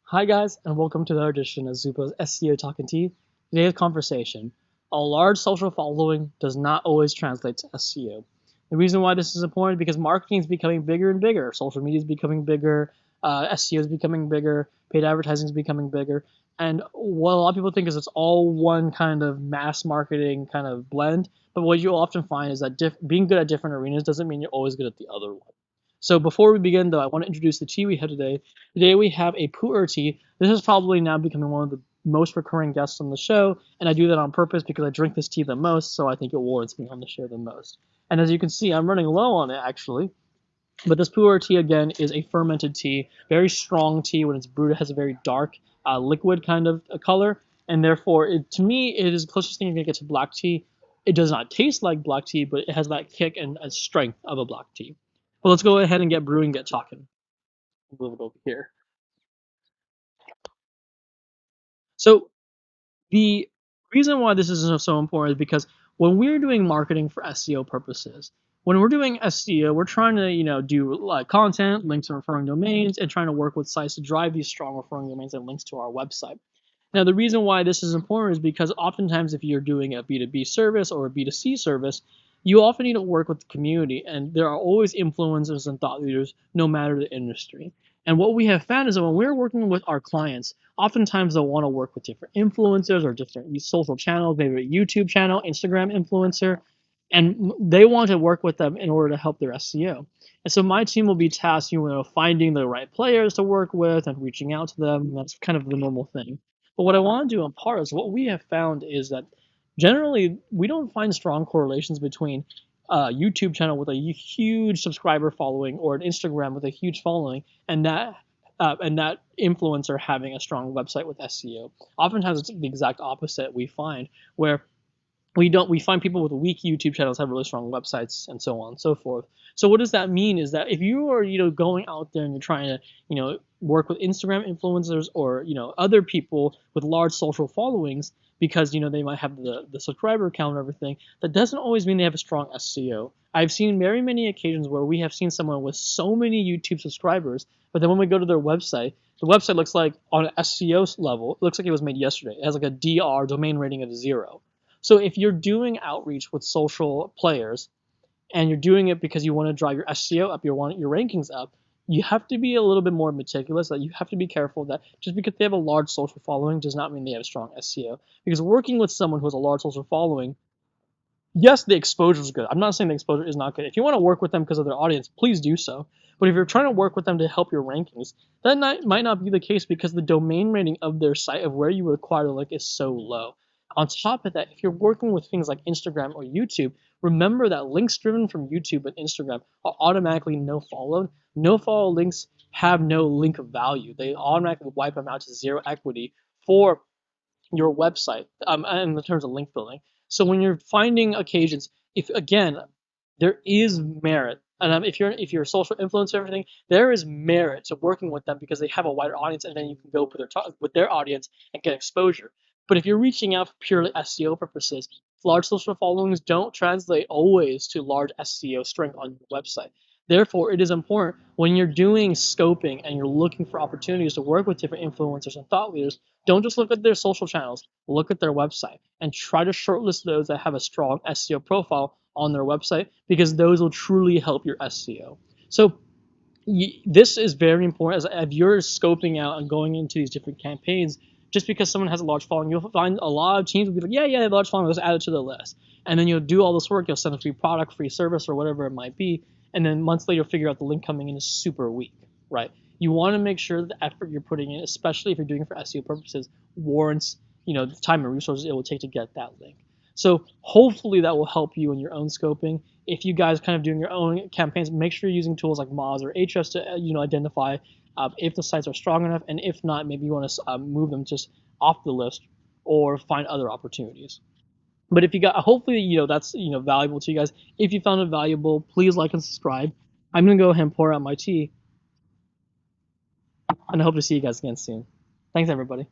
Hi guys, and welcome to another edition of Zupo's SEO Talking Tea. Today's conversation: a large social following does not always translate to SEO. The reason why this is important is because marketing is becoming bigger and bigger. Social media is becoming bigger. SEO is becoming bigger. Paid advertising is becoming bigger. And what a lot of people think is it's all one kind of mass marketing kind of blend. But what you'll often find is that being good at different arenas doesn't mean you're always good at the other one. So before we begin, though, I want to introduce the tea we have today. Today we have a pu'er tea. This is probably now becoming one of the most recurring guests on the show, and I do that on purpose because I drink this tea the most, so I think it warrants me on the show the most. And as you can see, I'm running low on it actually. But this pu'er tea again is a fermented tea, very strong tea. When it's brewed, it has a very dark liquid kind of color, and therefore, to me, it is the closest thing you're gonna get to black tea. It does not taste like black tea, but it has that kick and strength of a black tea. Well, let's go ahead and get brewing, get talking. We'll move it over here. So the reason why this is so important is because when we're doing marketing for SEO purposes, when we're doing SEO, we're trying to do like content, links and referring domains, and trying to work with sites to drive these strong referring domains and links to our website. Now, the reason why this is important is because oftentimes if you're doing a B2B service or a B2C service, you often need to work with the community, and there are always influencers and thought leaders no matter the industry. And what we have found is that when we're working with our clients, oftentimes they'll want to work with different influencers or different social channels, maybe a YouTube channel, Instagram influencer, and they want to work with them in order to help their SEO. And so my team will be tasked, finding the right players to work with and reaching out to them. That's kind of the normal thing. But what I want to do in part is what we have found is that generally we don't find strong correlations between a YouTube channel with a huge subscriber following or an Instagram with a huge following and that influencer having a strong website with SEO. Oftentimes it's the exact opposite we find, where we find people with weak YouTube channels have really strong websites and so on and so forth. So what does that mean is that if you are going out there and you're trying to work with Instagram influencers or other people with large social followings, because they might have the subscriber count and everything, that doesn't always mean they have a strong SEO. I've seen very many occasions where we have seen someone with so many YouTube subscribers, but then when we go to their website, the website looks like on an SEO level, it looks like it was made yesterday. It has like a DR, domain rating of 0. So if you're doing outreach with social players and you're doing it because you want to drive your SEO up, you want your rankings up, you have to be a little bit more meticulous. That you have to be careful that just because they have a large social following does not mean they have a strong SEO. Because working with someone who has a large social following, yes, the exposure is good. I'm not saying the exposure is not good. If you want to work with them because of their audience, please do so. But if you're trying to work with them to help your rankings, that might not be the case because the domain rating of their site of where you would acquire the link is so low. On top of that, if you're working with things like Instagram or YouTube, remember that links driven from YouTube and Instagram are automatically no followed. No follow links have no link value. They automatically wipe them out to zero equity for your website in the terms of link building. So when you're finding occasions, if again, there is merit, and if you're a social influencer, everything, there is merit to working with them because they have a wider audience, and then you can go with their audience and get exposure. But if you're reaching out for purely SEO purposes, large social followings don't translate always to large SEO strength on your website. Therefore, it is important when you're doing scoping and you're looking for opportunities to work with different influencers and thought leaders, don't just look at their social channels, look at their website and try to shortlist those that have a strong SEO profile on their website because those will truly help your SEO. So this is very important as if you're scoping out and going into these different campaigns. Just because someone has a large following, you'll find a lot of teams will be like, yeah, they have a large following, let's add it to the list. And then you'll do all this work, you'll send a free product, free service, or whatever it might be, and then months later, you'll figure out the link coming in is super weak, right? You want to make sure the effort you're putting in, especially if you're doing it for SEO purposes, warrants the time and resources it will take to get that link. So hopefully that will help you in your own scoping. If you guys kind of doing your own campaigns, make sure you're using tools like Moz or Ahrefs to identify if the sites are strong enough, and if not, maybe you want to move them just off the list or find other opportunities. But if you got, hopefully that's valuable to you guys. If you found it valuable, please like and subscribe. I'm gonna go ahead and pour out my tea, and I hope to see you guys again soon. Thanks, everybody.